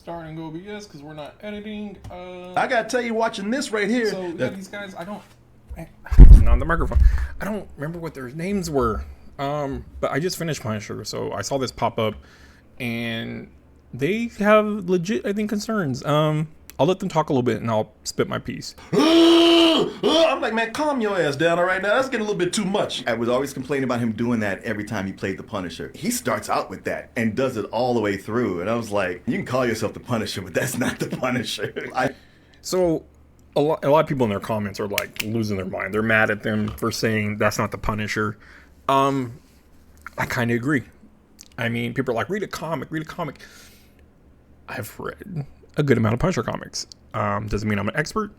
Starting OBS because we're not editing. I gotta tell you, watching this right here. So yeah, these guys, on the microphone. I don't remember what their names were. But I just finished Punisher, so I saw this pop up, and they have legit, I think, concerns. I'll let them talk a little bit, and I'll spit my piece. I'm like, man, calm your ass down right now. That's getting a little bit too much. I was always complaining about him doing that every time he played the Punisher. He starts out with that and does it all the way through. And I was like, you can call yourself the Punisher, but that's not the Punisher. So a lot of people in their comments are like losing their mind. They're mad at them for saying that's not the Punisher. I kind of agree. I mean, people are like, read a comic. I've read a good amount of Punisher comics. Doesn't mean I'm an expert.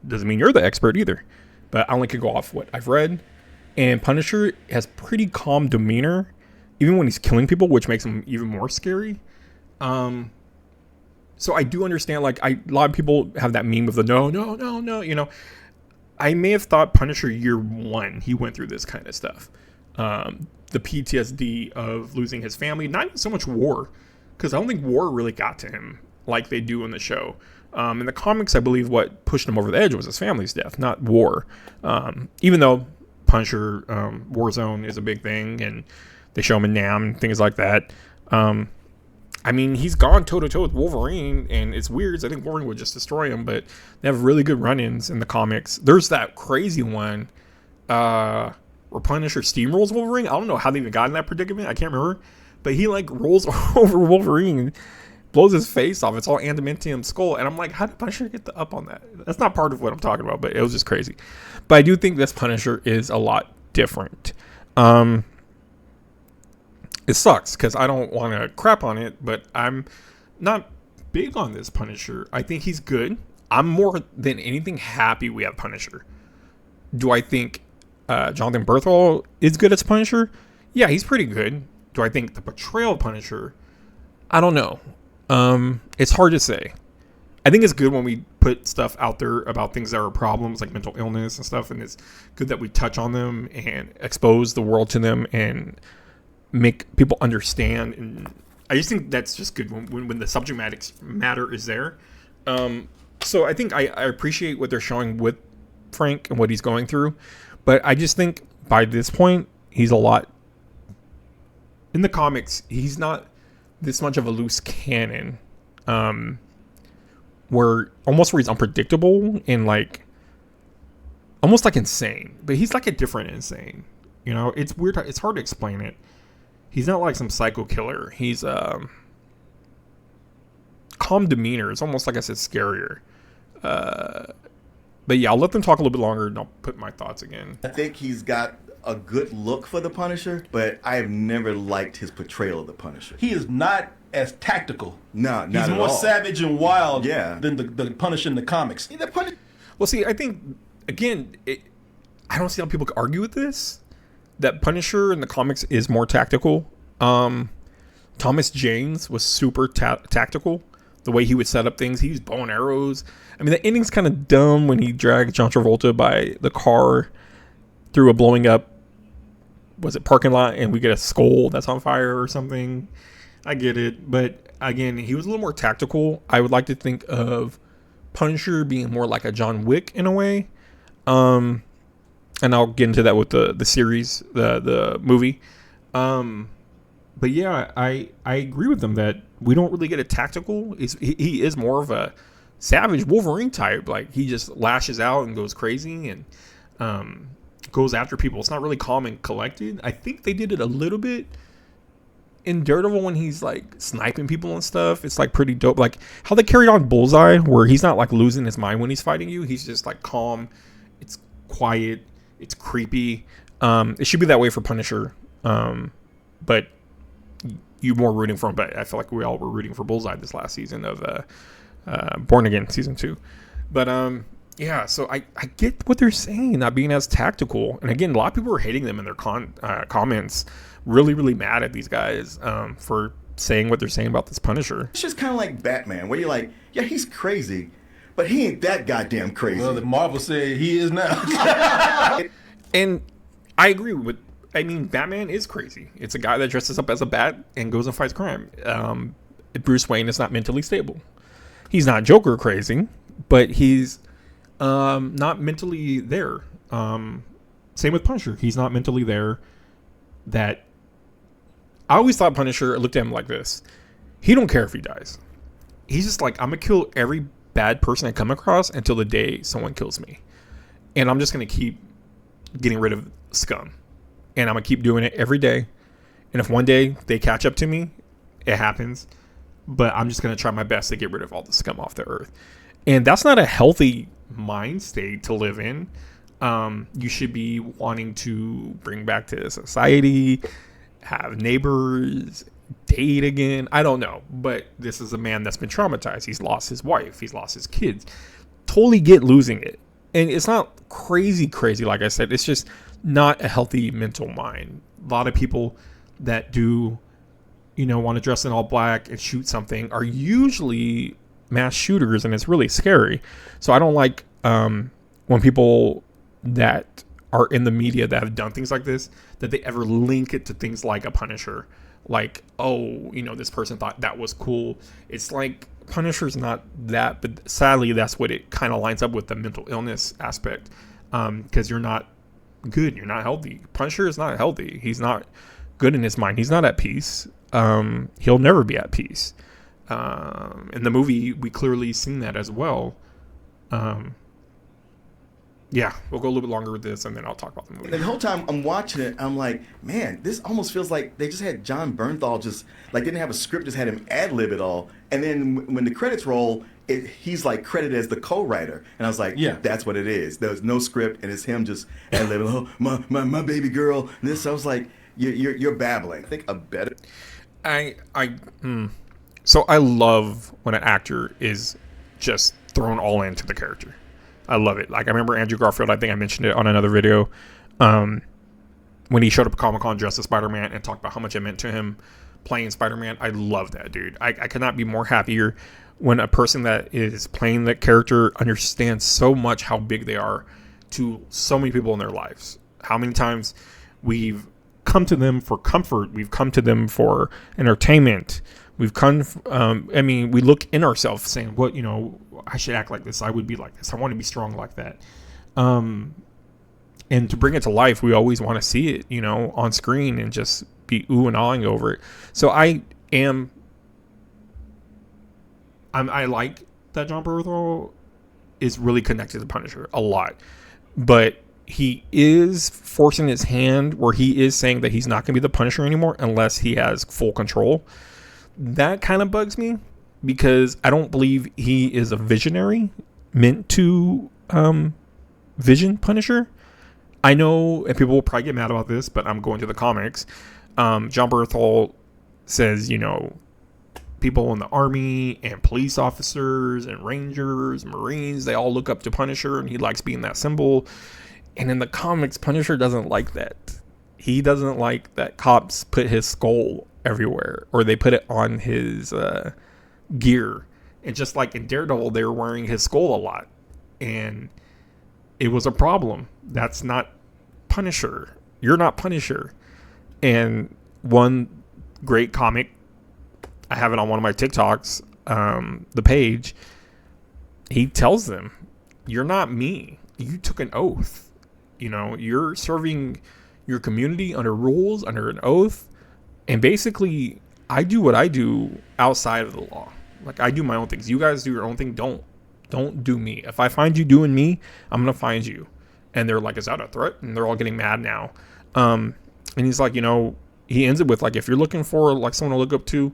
Doesn't mean you're the expert either. But I only could go off what I've read. And Punisher has pretty calm demeanor, even when he's killing people, which makes him even more scary. So I do understand, like, a lot of people have that meme of the no, you know. I may have thought Punisher year one, he went through this kind of stuff. The PTSD of losing his family, not even so much war, because I don't think war really got to him like they do in the show. In the comics, I believe what pushed him over the edge was his family's death, not war. Even though Punisher Warzone is a big thing, and they show him in Nam and things like that. I mean, he's gone toe-to-toe with Wolverine, and it's weird. I think Wolverine would just destroy him, but they have really good run-ins in the comics. There's that crazy one where Punisher steamrolls Wolverine. I don't know how they even got in that predicament. I can't remember. But he, like, rolls over Wolverine and blows his face off. It's all adamantium skull. And I'm like, how did Punisher get the up on that? That's not part of what I'm talking about, but it was just crazy. But I do think this Punisher is a lot different. It sucks because I don't want to crap on it, but I'm not big on this Punisher. I think he's good. I'm more than anything happy we have Punisher. Do I think Jonathan Berthel is good as Punisher? Yeah, he's pretty good. Do I think the portrayal of Punisher? I don't know. It's hard to say. I think it's good when we put stuff out there about things that are problems like mental illness and stuff, and it's good that we touch on them and expose the world to them and make people understand. And I just think that's just good when the subject matter is there. So I think I appreciate what they're showing with Frank and what he's going through, but I just think by this point he's a lot in the comics. He's not this much of a loose cannon, where he's unpredictable and like almost like insane, but he's like a different insane. You know, it's weird. It's hard to explain it. He's not like some psycho killer. He's calm demeanor. It's almost like I said, scarier. But yeah, I'll let them talk a little bit longer and I'll put my thoughts again. I think he's got a good look for the Punisher, but I have never liked his portrayal of the Punisher. He is not as tactical. No, not He's at more all. savage and wild Yeah. than the Punisher in the comics. Well, see, I think, again, I don't see how people could argue with this. That Punisher in the comics is more tactical. Thomas Jane's was super tactical. The way he would set up things, he used bow and arrows. I mean, the ending's kind of dumb when he dragged John Travolta by the car through a blowing up, was it parking lot, and we get a skull that's on fire or something. I get it, but again, he was a little more tactical. I would like to think of Punisher being more like a John Wick in a way. And I'll get into that with the series, the movie. But yeah, I agree with them that we don't really get a tactical. He is more of a savage Wolverine type. Like, he just lashes out and goes crazy and goes after people. It's not really calm and collected. I think they did it a little bit in Daredevil when he's like sniping people and stuff. It's like pretty dope. Like how they carried on Bullseye, where he's not like losing his mind when he's fighting you. He's just like calm. It's quiet. It's creepy. It should be that way for Punisher. But you're more rooting for him. But I feel like we all were rooting for Bullseye this last season of Born Again season 2. But yeah, so I get what they're saying, not being as tactical. And again, a lot of people are hating them in their comments, really, really mad at these guys for saying what they're saying about this Punisher. It's just kind of like Batman, where you're like, yeah, he's crazy, but he ain't that goddamn crazy. Well, the Marvel said he is now. And I agree with, I mean, Batman is crazy. It's a guy that dresses up as a bat and goes and fights crime. Bruce Wayne is not mentally stable. He's not Joker crazy, but he's not mentally there. Same with Punisher. He's not mentally there. That I always thought Punisher, I looked at him like this. He don't care if he dies. He's just like, I'm going to kill every bad person I come across until the day someone kills me. And I'm just going to keep getting rid of scum. And I'm going to keep doing it every day. And if one day they catch up to me, it happens. But I'm just going to try my best to get rid of all the scum off the earth. And that's not a healthy mind state to live in. You should be wanting to bring back to society, have neighbors, date again. I don't know. But this is a man that's been traumatized. He's lost his wife. He's lost his kids. Totally get losing it. And it's not crazy, like I said. It's just not a healthy mental mind. A lot of people that do, want to dress in all black and shoot something are usually mass shooters, and it's really scary. So I don't like when people that are in the media that have done things like this, that they ever link it to things like a Punisher. Like, this person thought that was cool. It's like Punisher's not that, but sadly that's what it kind of lines up with, the mental illness aspect. Because you're not good, you're not healthy. Punisher is not healthy. He's not good in his mind. He's not at peace. He'll never be at peace. In the movie, we clearly seen that as well. Yeah, we'll go a little bit longer with this, and then I'll talk about the movie. And the whole time I'm watching it, I'm like, man, this almost feels like they just had John Bernthal didn't have a script, just had him ad-lib it all. And then when the credits roll, he's like credited as the co-writer. And I was like, yeah, that's what it is. There's no script, and it's him just ad-libbing, my baby girl. And this, I was like, you're babbling. I think a better... So I love when an actor is just thrown all into the character. I love it. Like, I remember Andrew Garfield, I think I mentioned it on another video, when he showed up at Comic-Con dressed as Spider-Man and talked about how much it meant to him playing Spider-Man. I love that, dude. I could not be more happier when a person that is playing that character understands so much how big they are to so many people in their lives. How many times we've come to them for comfort. We've come to them for entertainment. We've come, we look in ourselves saying, I should act like this. I would be like this. I want to be strong like that. And to bring it to life, we always want to see it, on screen and just be ooh and ahhing over it. So I like that John Bernthal is really connected to Punisher a lot. But he is forcing his hand where he is saying that he's not going to be the Punisher anymore unless he has full control. That kind of bugs me because I don't believe he is a visionary meant to vision Punisher. I know, and people will probably get mad about this, but I'm going to the comics. John Bernthal says, people in the army and police officers and rangers, Marines, they all look up to Punisher and he likes being that symbol. And in the comics, Punisher doesn't like that. He doesn't like that cops put his skull everywhere or they put it on his gear. And just like in Daredevil, they were wearing his skull a lot. And it was a problem. That's not Punisher. You're not Punisher. And one great comic, I have it on one of my TikToks, the page, he tells them, you're not me. You took an oath. You're serving your community under rules, under an oath. And basically, I do what I do outside of the law. Like, I do my own things. You guys do your own thing. Don't do me. If I find you doing me, I'm going to find you. And they're like, is that a threat? And they're all getting mad now. And he's like, he ends it with, like, if you're looking for, like, someone to look up to,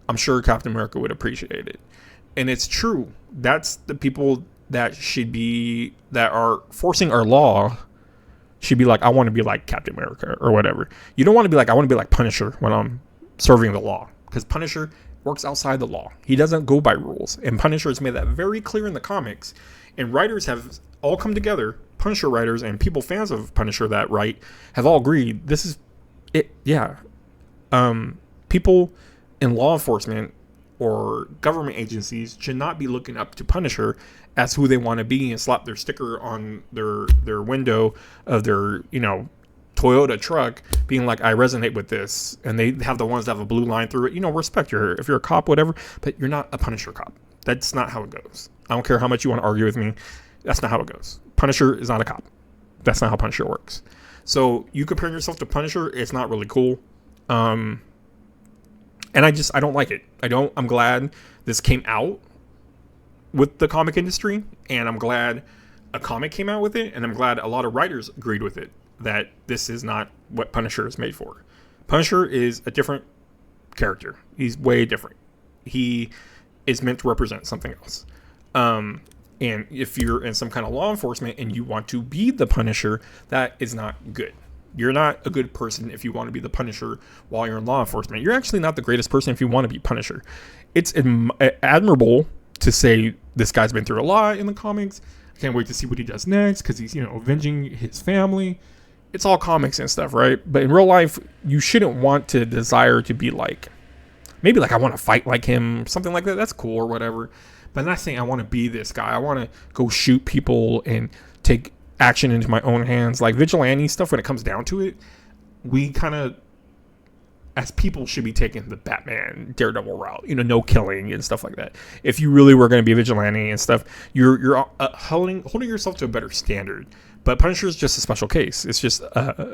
I'm sure Captain America would appreciate it. And it's true. That's the people that are forcing our law should be like, I want to be like Captain America or whatever. You don't want to be like, I want to be like Punisher when I'm serving the law. Because Punisher works outside the law. He doesn't go by rules. And Punisher has made that very clear in the comics. And writers have all come together, Punisher writers and people fans of Punisher that write, have all agreed this is it. Yeah. People in law enforcement or government agencies should not be looking up to Punisher as who they want to be and slap their sticker on their window of their, Toyota truck being like, I resonate with this, and they have the ones that have a blue line through it. Respect if you're a cop, whatever, but you're not a Punisher cop. That's not how it goes. I don't care how much you want to argue with me. That's not how it goes. Punisher is not a cop. That's not how Punisher works. So you comparing yourself to Punisher, it's not really cool. And I don't like it. I'm glad this came out with the comic industry, and I'm glad a comic came out with it, and I'm glad a lot of writers agreed with it, that this is not what Punisher is made for. Punisher is a different character. He's way different. He is meant to represent something else. And if you're in some kind of law enforcement and you want to be the Punisher, that is not good. You're not a good person if you want to be the Punisher while you're in law enforcement. You're actually not the greatest person if you want to be Punisher. It's admirable to say this guy's been through a lot in the comics. I can't wait to see what he does next because he's, avenging his family. It's all comics and stuff, right? But in real life, you shouldn't want to desire to be like, maybe like I want to fight like him, something like that. That's cool or whatever. But I'm not saying I want to be this guy. I want to go shoot people and take action into my own hands. Like vigilante stuff, when it comes down to it, we kind of, as people, should be taking the Batman, Daredevil route. No killing and stuff like that. If you really were going to be a vigilante and stuff, you're holding yourself to a better standard. But Punisher is just a special case. It's just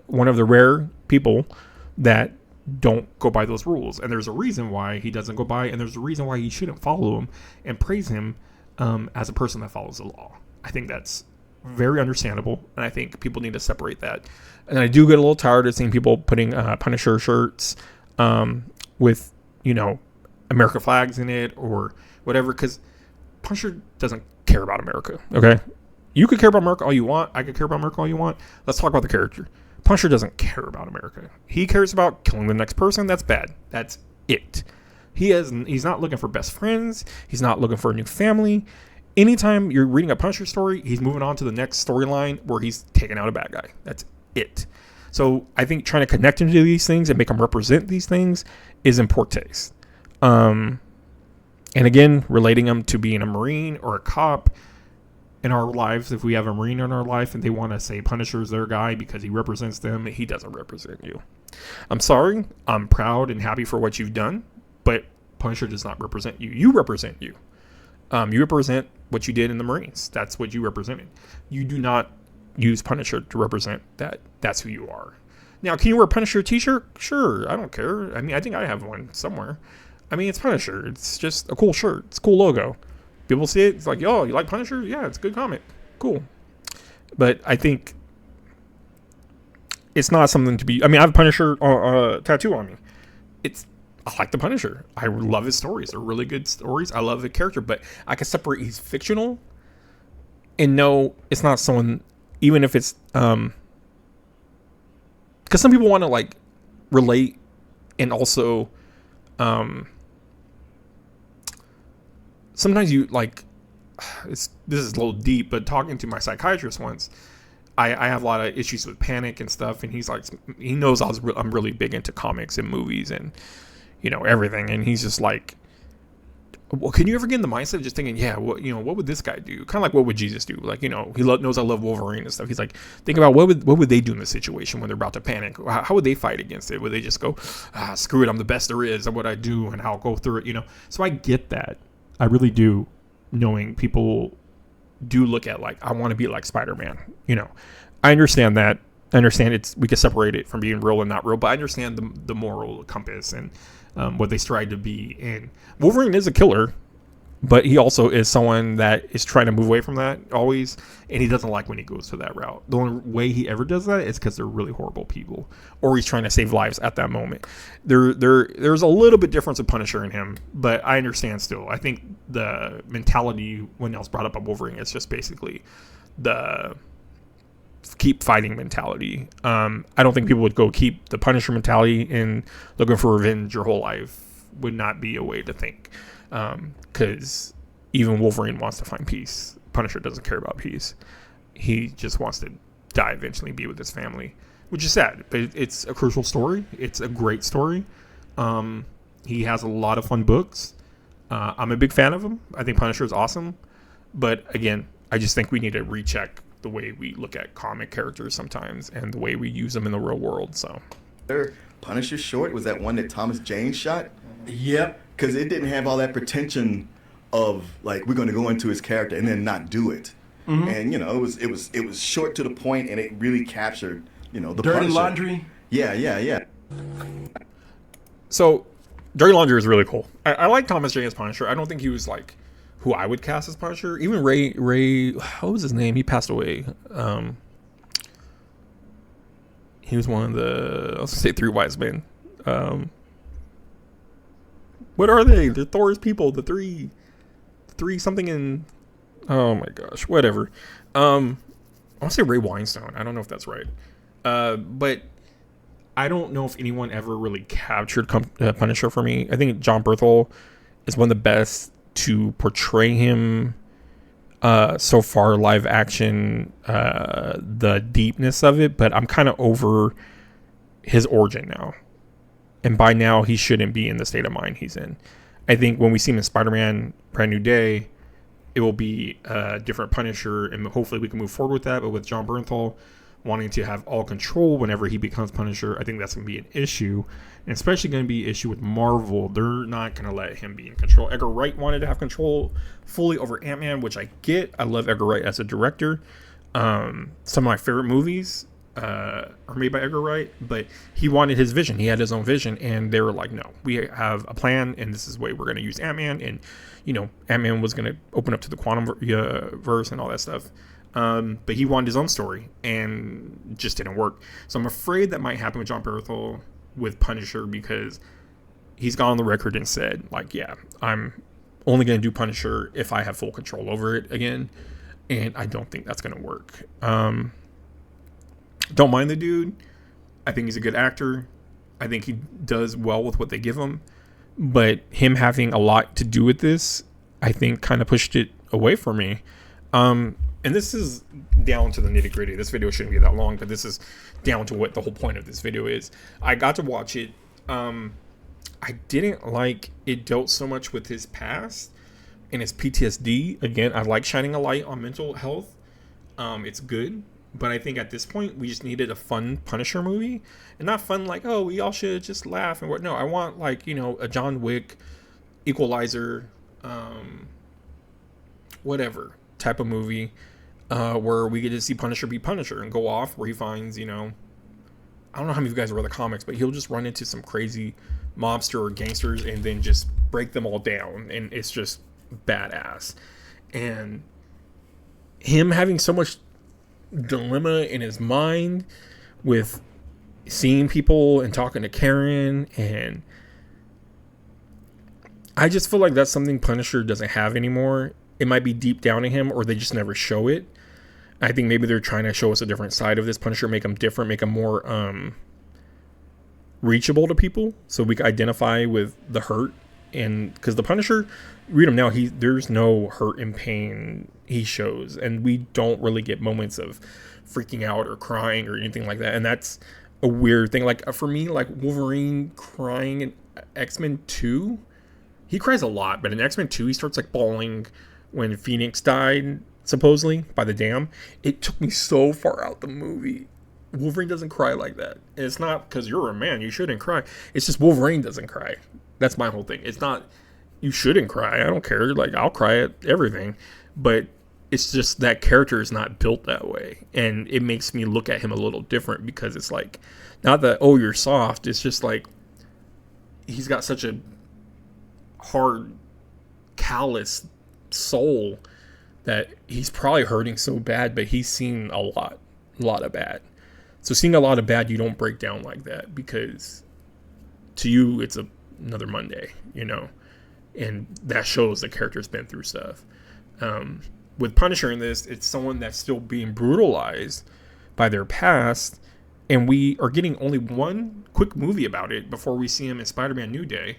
one of the rare people that don't go by those rules, and there's a reason why he doesn't go by, and there's a reason why you shouldn't follow him and praise him as a person that follows the law. I think that's very understandable, and I think people need to separate that. And I do get a little tired of seeing people putting Punisher shirts with America flags in it or whatever, because Punisher doesn't care about America. Okay, you could care about America all you want. I could care about America all you want. Let's talk about the character. Punisher doesn't care about America. He cares about killing the next person. That's bad. That's it. He's not looking for best friends. He's not looking for a new family. Anytime you're reading a Punisher story, he's moving on to the next storyline where he's taking out a bad guy. That's it. So I think trying to connect him to these things and make him represent these things is in poor taste. And again, relating him to being a Marine or a cop in our lives, if we have a Marine in our life and they want to say Punisher's their guy because he represents them, he doesn't represent you. I'm sorry. I'm proud and happy for what you've done, but Punisher does not represent you. You represent you. You represent what you did in the Marines. That's what you represented. You do not use Punisher to represent that. That's who you are. Now, can you wear a Punisher t-shirt? Sure. I don't care. I mean, I think I have one somewhere. I mean, it's Punisher. It's just a cool shirt. It's a cool logo. People see it, it's like, yo, you like Punisher? Yeah, it's a good comic. Cool. But I think it's not something to be... I mean, I have a Punisher tattoo on me. I like the Punisher. I love his stories. They're really good stories. I love the character, but I can separate he's fictional and no, it's not someone... Even if it's... Because some people want to, like, relate and also... Sometimes you like, this is a little deep, but talking to my psychiatrist once, I have a lot of issues with panic and stuff, and he's like, he knows I'm really big into comics and movies and everything, and he's just like, well, can you ever get in the mindset of just thinking, yeah, what would this guy do? Kind of like what would Jesus do? Like, he knows I love Wolverine and stuff. He's like, think about what would they do in this situation when they're about to panic? How would they fight against it? Would they just go, screw it, I'm the best there is at what I do, and I'll go through it? So I get that. I really do, knowing people do look at, like, I want to be like Spider-Man. I understand that. I understand we can separate it from being real and not real, but I understand the moral compass and what they strive to be. And Wolverine is a killer, but he also is someone that is trying to move away from that always, and he doesn't like when he goes to that route. The only way he ever does that is because they're really horrible people, or he's trying to save lives at that moment. There's a little bit difference of Punisher in him, but I understand still. I think the mentality when else brought up on Wolverine is just basically the keep fighting mentality. I don't think people would go keep the Punisher mentality and looking for revenge your whole life would not be a way to think. Because even Wolverine wants to find peace. Punisher doesn't care about peace. He just wants to die eventually, be with his family, which is sad. But it's a crucial story. It's a great story. He has a lot of fun books. I'm a big fan of him. I think Punisher is awesome. But again, I just think we need to recheck the way we look at comic characters sometimes and the way we use them in the real world. So Punisher short was that one that Thomas Jane shot, Yep. because it didn't have all that pretension of like we're going to go into his character and then not do it. And it was short to the point, and it really captured the Dirty Punisher. Laundry. Yeah. So, Dirty Laundry is really cool. I like Thomas Jane as Punisher. I don't think he was like who I would cast as Punisher. Even Ray, what was his name? He passed away. He was one of the, I was gonna say Three Wise Men. What are they? They're Thor's people. The three something in. Oh my gosh, whatever. I want to say Ray Winestone. I don't know if that's right. But I don't know if anyone ever really captured Punisher for me. I think John Bernthal is one of the best to portray him so far live action, the deepness of it, but I'm kind of over his origin now. And by now, he shouldn't be in the state of mind he's in. I think when we see him in Spider-Man Brand New Day, it will be a different Punisher, and hopefully we can move forward with that. But with John Bernthal wanting to have all control whenever he becomes Punisher, I think that's going to be an issue, and especially going to be an issue with Marvel. They're not going to let him be in control. Edgar Wright wanted to have control fully over Ant-Man, which I get. I love Edgar Wright as a director. Some of my favorite movies are made by Edgar Wright, but he wanted his vision. He had his own vision, and they were like, no, we have a plan, and this is the way we're going to use Ant-Man. And Ant-Man was going to open up to the quantum verse and all that stuff. But he wanted his own story, and it just didn't work. So I'm afraid that might happen with John Bernthal with Punisher, because he's gone on the record and said, like, yeah, I'm only going to do Punisher if I have full control over it again. And I don't think that's going to work. Don't mind the dude. I think he's a good actor. I think he does well with what they give him. But him having a lot to do with this, I think kind of pushed it away from me. And this is down to the nitty gritty. This video shouldn't be that long, but this is down to what the whole point of this video is. I got to watch it. I didn't like it dealt so much with his past and his PTSD. Again, I like shining a light on mental health. It's good. But I think at this point, we just needed a fun Punisher movie. And not fun like, oh, we all should just laugh and what. No, I want like, a John Wick, Equalizer, whatever type of movie where we get to see Punisher be Punisher and go off where he finds, I don't know how many of you guys read the comics, but he'll just run into some crazy mobster or gangsters and then just break them all down. And it's just badass. And him having so much dilemma in his mind with seeing people and talking to Karen, and I just feel like that's something Punisher doesn't have anymore. It might be deep down in him, or they just never show it. I think maybe they're trying to show us a different side of this Punisher, make him different, make him more reachable to people, so we can identify with the hurt. And because the Punisher, read him now, there's no hurt and pain he shows, and we don't really get moments of freaking out or crying or anything like that. And that's a weird thing. Like for me, like Wolverine crying in X-Men 2, he cries a lot, but in X-Men 2 he starts like bawling when Phoenix died, supposedly by the dam. It took me so far out the movie. Wolverine doesn't cry like that, and it's not because you're a man, you shouldn't cry. It's just Wolverine doesn't cry. That's my whole thing. It's not you shouldn't cry. I don't care. Like, I'll cry at everything. But it's just that character is not built that way. And it makes me look at him a little different, because it's like, not that, oh, you're soft. It's just like, he's got such a hard, callous soul that he's probably hurting so bad, but he's seen a lot of bad. So seeing a lot of bad, you don't break down like that, because to you, it's another Monday, and that shows the character's been through stuff. With Punisher in this, it's someone that's still being brutalized by their past, and we are getting only one quick movie about it before we see him in Spider-Man New Day.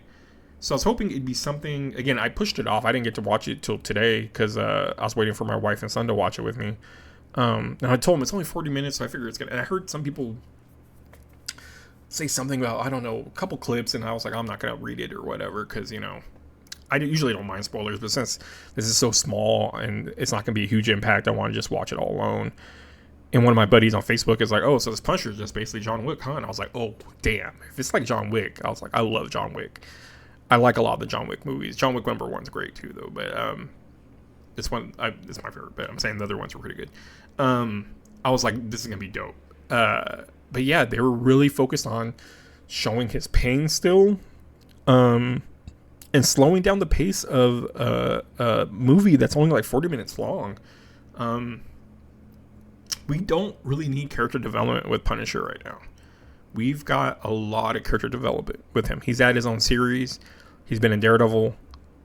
So I was hoping it'd be something. Again, I pushed it off. I didn't get to watch it till today because I was waiting for my wife and son to watch it with me. And I told them it's only 40 minutes, so I figured it's gonna. And I heard some people say something about, I don't know, a couple clips, and I was like, I'm not gonna read it or whatever, because I usually don't mind spoilers, but since this is so small and it's not going to be a huge impact, I want to just watch it all alone. And one of my buddies on Facebook is like, oh, so this Punisher is just basically John Wick, huh? And I was like, oh, damn. If it's like John Wick, I was like, I love John Wick. I like a lot of the John Wick movies. John Wick number 1's great too, though. But this one, this is my favorite. But I'm saying the other ones were pretty good. I was like, this is going to be dope. But yeah, they were really focused on showing his pain still. And slowing down the pace of a movie that's only like 40 minutes long. We don't really need character development with Punisher right now. We've got a lot of character development with him. He's had his own series. He's been in Daredevil.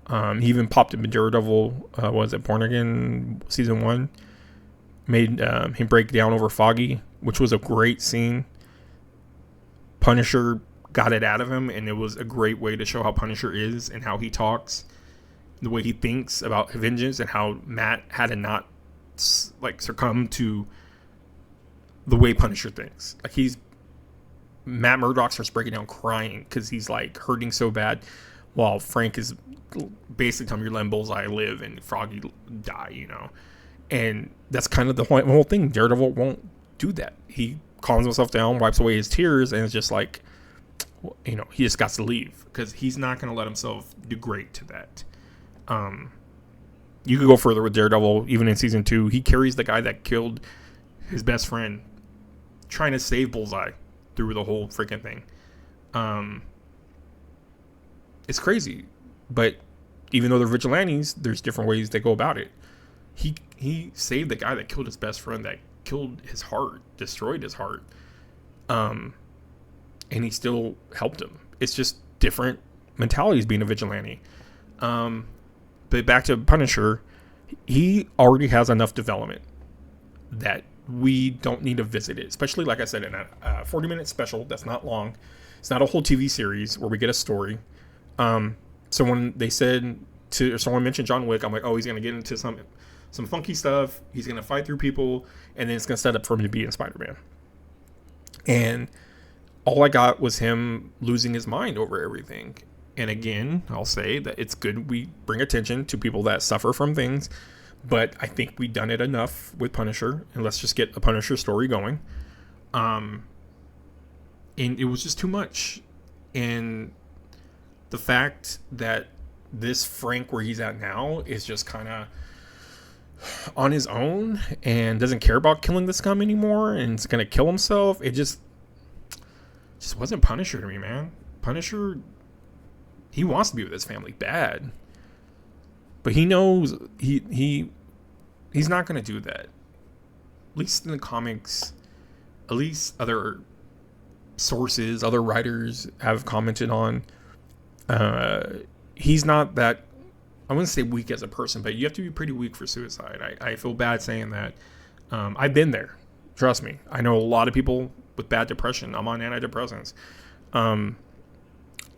He even popped up in Daredevil. Was it Born Again season 1? Made him break down over Foggy, which was a great scene. Punisher got it out of him, and it was a great way to show how Punisher is and how he talks, the way he thinks about vengeance, and how Matt had to not like succumb to the way Punisher thinks. Like Matt Murdock starts breaking down crying because he's like hurting so bad, while Frank is basically telling me, you're letting Bullseye live and Froggy die, you know. And that's kind of the whole thing. Daredevil won't do that. He calms himself down, wipes away his tears, and it's just like, you know, he just got to leave because he's not going to let himself degrade to that. You could go further with Daredevil. Even in season 2, he carries the guy that killed his best friend, trying to save Bullseye through the whole freaking thing. It's crazy, but even though they're vigilantes, there's different ways they go about it. He saved the guy that killed his best friend, that killed his heart, destroyed his heart, and he still helped him. It's just different mentalities being a vigilante. But back to Punisher, he already has enough development that we don't need to visit it. Especially, like I said, in a 40-minute special that's not long. It's not a whole TV series where we get a story. So when they said or someone mentioned John Wick, I'm like, oh, he's going to get into some funky stuff. He's going to fight through people, and then it's going to set up for him to be in Spider-Man. And all I got was him losing his mind over everything. And again, I'll say that it's good we bring attention to people that suffer from things, but I think we've done it enough with Punisher, and let's just get a Punisher story going. And it was just too much. And the fact that this Frank where he's at now is just kind of on his own and doesn't care about killing the scum anymore and is going to kill himself, it just wasn't Punisher to me, man. Punisher, he wants to be with his family bad, but he knows he's not going to do that. At least in the comics, at least other sources, other writers have commented on, he's not that, I wouldn't say weak as a person, but you have to be pretty weak for suicide. I feel bad saying that. I've been there. Trust me. I know a lot of people with bad depression. I'm on antidepressants.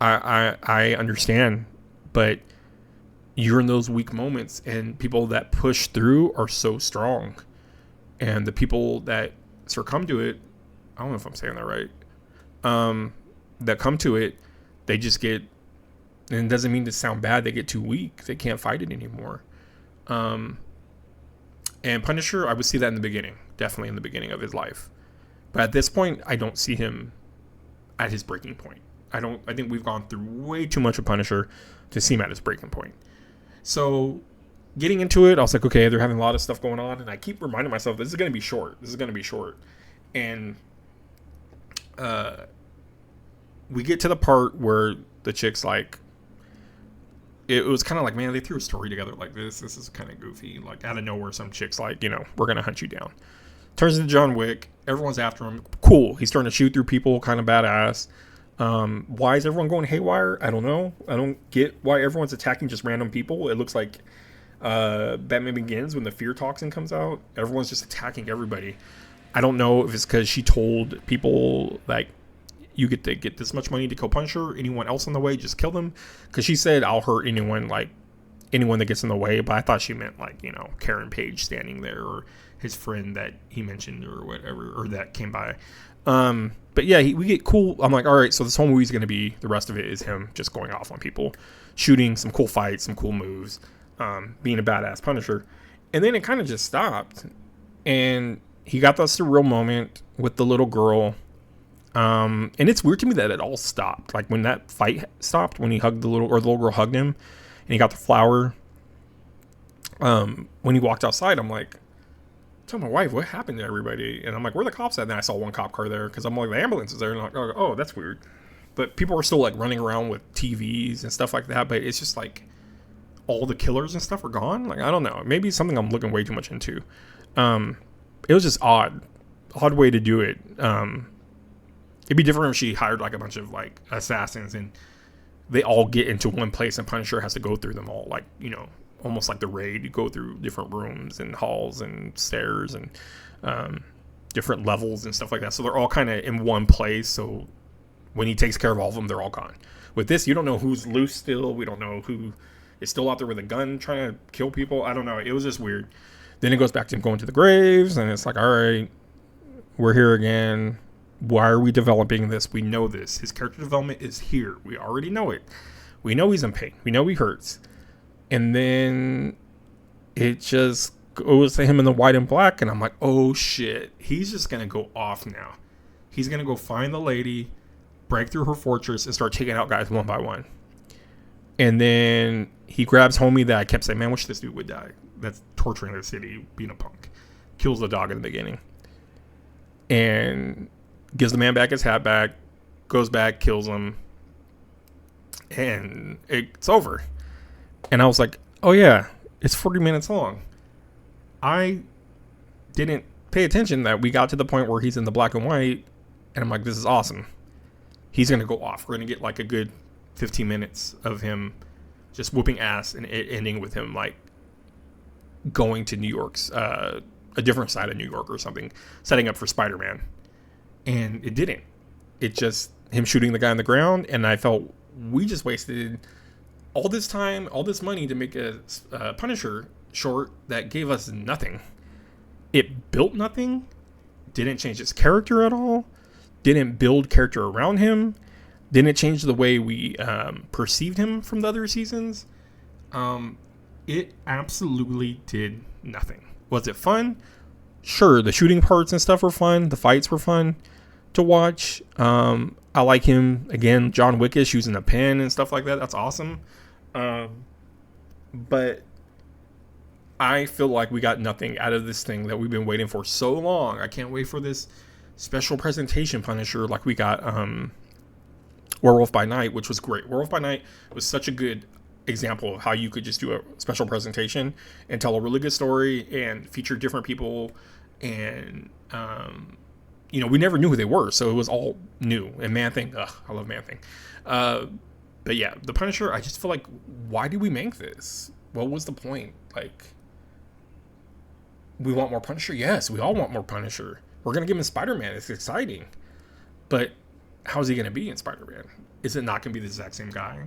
I understand, but you're in those weak moments, and people that push through are so strong. And the people that succumb to it, I don't know if I'm saying that right, that come to it, they just get, and it doesn't mean to sound bad, they get too weak. They can't fight it anymore. And Punisher, I would see that in the beginning, definitely in the beginning of his life. But at this point, I don't see him at his breaking point. I think we've gone through way too much of Punisher to see him at his breaking point. So getting into it, I was like, okay, they're having a lot of stuff going on, and I keep reminding myself, this is going to be short. And we get to the part where the chick's like, it was kind of like, man, they threw a story together like this. This is kind of goofy. Like, out of nowhere, some chick's like, you know, we're going to hunt you down. Turns into John Wick. Everyone's after him. Cool. He's starting to shoot through people. Kind of badass. Why is everyone going haywire? I don't know. I don't get why everyone's attacking just random people. It looks like Batman Begins when the fear toxin comes out. Everyone's just attacking everybody. I don't know if it's because she told people, like, you get to get this much money to kill Punisher. Anyone else on the way, just kill them. Because she said, I'll hurt anyone, like, anyone that gets in the way, but I thought she meant like, you know, Karen Page standing there, or his friend that he mentioned or whatever, or that came by. But yeah, we get cool. I'm like, all right, so this whole movie is going to be, the rest of it is him just going off on people, shooting some cool fights, some cool moves, being a badass Punisher. And then it kind of just stopped. And he got that surreal moment with the little girl. And it's weird to me that it all stopped. Like when that fight stopped, when he hugged the little girl hugged him and he got the flower. When he walked outside, I'm like, tell my wife, what happened to everybody? And I'm like, where are the cops at? And then I saw one cop car there because I'm like, the ambulance is there. And I'm like, oh, that's weird. But people were still like running around with TVs and stuff like that. But it's just like all the killers and stuff are gone. Like, I don't know. Maybe it's something I'm looking way too much into. It was just odd way to do it. It'd be different if she hired like a bunch of like assassins and they all get into one place and Punisher has to go through them all. Like, you know, almost like the Raid, you go through different rooms and halls and stairs and different levels and stuff like that. So they're all kind of in one place. So when he takes care of all of them, they're all gone. With this, you don't know who's loose still. We don't know who is still out there with a gun trying to kill people. I don't know. It was just weird. Then it goes back to him going to the graves, and it's like, all right, we're here again. Why are we developing this? We know this. His character development is here. We already know it. We know he's in pain. We know he hurts. And then it just goes to him in the white and black, and I'm like, oh shit, he's just gonna go off now. He's gonna go find the lady, break through her fortress, and start taking out guys one by one. And then he grabs homie that I kept saying, man, wish this dude would die. That's torturing the city, being a punk. Kills the dog in the beginning. And gives the man back his hat back, goes back, kills him, and it's over. And I was like, oh yeah, it's 40 minutes long. I didn't pay attention that we got to the point where he's in the black and white, and I'm like, this is awesome. He's going to go off. We're going to get like a good 15 minutes of him just whooping ass, and it ending with him like going to New York's, a different side of New York or something, setting up for Spider-Man. And it didn't. It just, him shooting the guy on the ground, and I felt we just wasted all this time, all this money to make a Punisher short that gave us nothing. It built nothing, didn't change his character at all, didn't build character around him, didn't change the way we perceived him from the other seasons. It absolutely did nothing. Was it fun? Sure, the shooting parts and stuff were fun. The fights were fun to watch. I like him, again, John Wickish using a pen and stuff like that. That's awesome. But I feel like we got nothing out of this thing that we've been waiting for so long. I can't wait for this special presentation Punisher like we got Werewolf by Night, which was great. Werewolf by Night was such a good example of how you could just do a special presentation and tell a really good story and feature different people. And, you know, we never knew who they were, so it was all new. And Man-Thing, I love Man-Thing. But yeah, the Punisher, I just feel like, why did we make this? What was the point? Like, we want more Punisher? Yes, we all want more Punisher. We're going to give him Spider-Man. It's exciting. But how's he going to be in Spider-Man? Is it not going to be the exact same guy?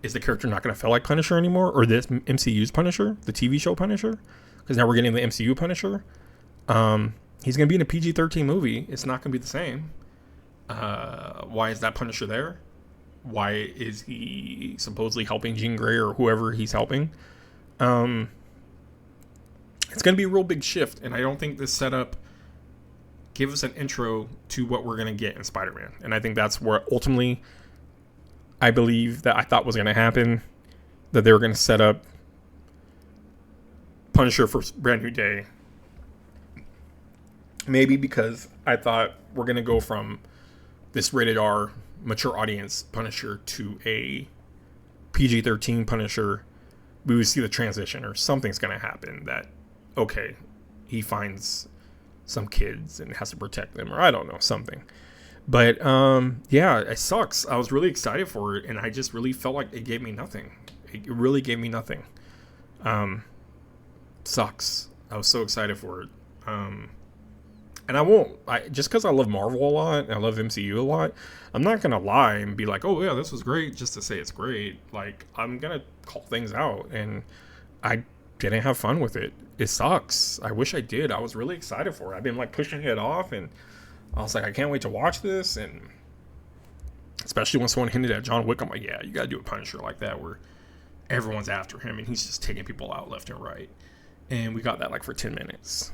Is the character not going to feel like Punisher anymore? Or this MCU's Punisher? The TV show Punisher? Because now we're getting the MCU Punisher. He's going to be in a PG-13 movie. It's not going to be the same. Why is that Punisher there? Why is he supposedly helping Jean Grey or whoever he's helping? It's going to be a real big shift, and I don't think this setup gave us an intro to what we're going to get in Spider-Man. And I think that's where ultimately I believe that I thought was going to happen, that they were going to set up Punisher for Brand New Day. Maybe because I thought we're going to go from this rated R mature audience Punisher to a PG-13 Punisher. We would see the transition, or something's going to happen that, okay, he finds some kids and has to protect them, or I don't know, something. But yeah, it sucks. I was really excited for it, and I just really felt like it gave me nothing. It really gave me nothing. Sucks. I was so excited for it. And I won't, just because I love Marvel a lot and I love MCU a lot, I'm not gonna lie and be like, oh yeah, this was great, just to say it's great. Like, I'm gonna call things out, and I didn't have fun with it. It sucks. I wish I did. I was really excited for it. I've been like pushing it off, and I was like, I can't wait to watch this. And especially when someone hinted at John Wick, I'm like, yeah, you gotta do a Punisher like that where everyone's after him and he's just taking people out left and right. And we got that like for 10 minutes.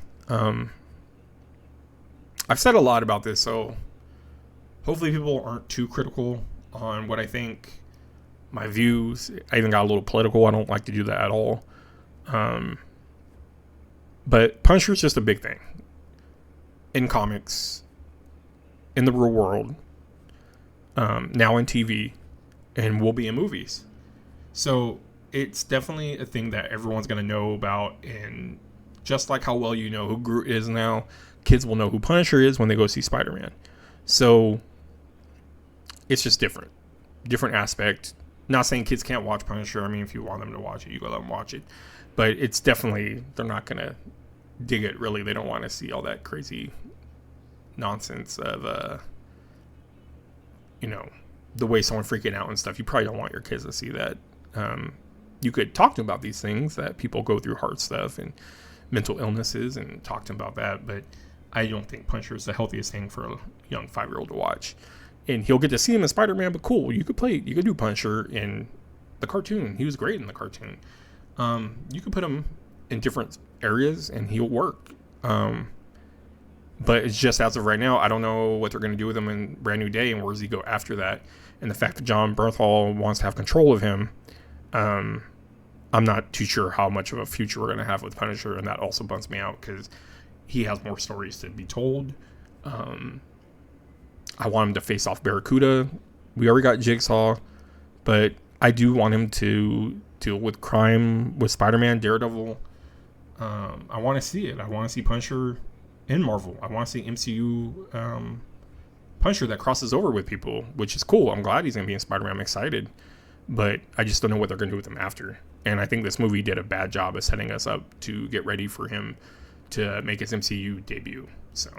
I've said a lot about this, so hopefully people aren't too critical on what I think, my views. I even got a little political. I don't like to do that at all. But Punisher is just a big thing in comics, in the real world, now in TV, and will be in movies. So it's definitely a thing that everyone's going to know about. And just like how well you know who Groot is now, kids will know who Punisher is when they go see Spider-Man. So it's just different aspect. Not saying kids can't watch Punisher. I mean, if you want them to watch it, you go let them watch it. But it's definitely, they're not going to dig it, really. They don't want to see all that crazy nonsense of, the way someone freaking out and stuff. You probably don't want your kids to see that. You could talk to them about these things, that people go through hard stuff and mental illnesses, and talk to them about that. But I don't think Punisher is the healthiest thing for a young 5-year-old to watch. And he'll get to see him in Spider-Man, but cool, you could do Punisher in the cartoon. He was great in the cartoon. You could put him in different areas and he'll work. But it's just, as of right now, I don't know what they're going to do with him in Brand New Day, and where does he go after that. And the fact that John Bernthal wants to have control of him, I'm not too sure how much of a future we're going to have with Punisher, and that also bums me out because he has more stories to be told. I want him to face off Barracuda. We already got Jigsaw, but I do want him to deal with crime with Spider-Man, Daredevil. I want to see it. I want to see Punisher in Marvel. I want to see MCU Punisher that crosses over with people, which is cool. I'm glad he's going to be in Spider-Man. I'm excited. But I just don't know what they're going to do with him after. And I think this movie did a bad job of setting us up to get ready for him to make his MCU debut. So,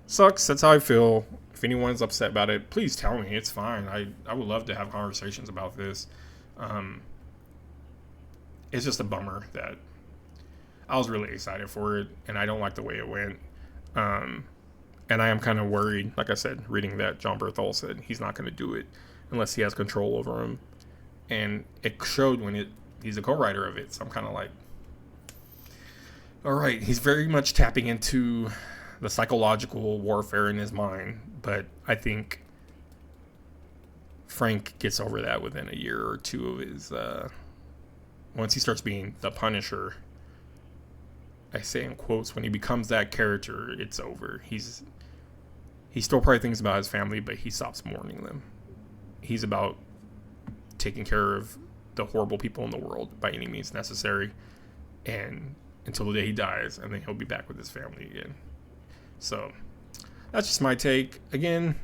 sucks. That's how I feel. If anyone's upset about it, please tell me. It's fine. I would love to have conversations about this. It's just a bummer that I was really excited for it, and I don't like the way it went. And I am kind of worried, like I said, reading that John Bernthal said he's not going to do it unless he has control over him. And it showed when he's a co-writer of it. So I'm kind of like, all right, he's very much tapping into the psychological warfare in his mind. But I think Frank gets over that within a year or two of his, once he starts being the Punisher. I say in quotes, when he becomes that character, it's over. He still probably thinks about his family, but he stops mourning them. He's about taking care of the horrible people in the world by any means necessary, and until the day he dies, and then he'll be back with his family again. So that's just my take. Again,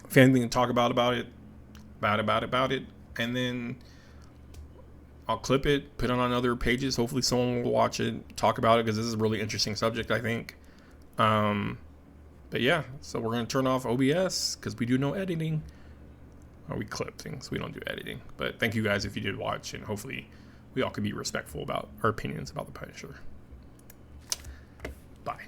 if anything to talk about it, and then I'll clip it, put it on other pages. Hopefully someone will watch it, talk about it, because this is a really interesting subject, I think. But yeah, so we're going to turn off OBS because we do no editing. Or we clip things. We don't do editing. But thank you guys if you did watch, and hopefully we all can be respectful about our opinions about the Punisher. Bye.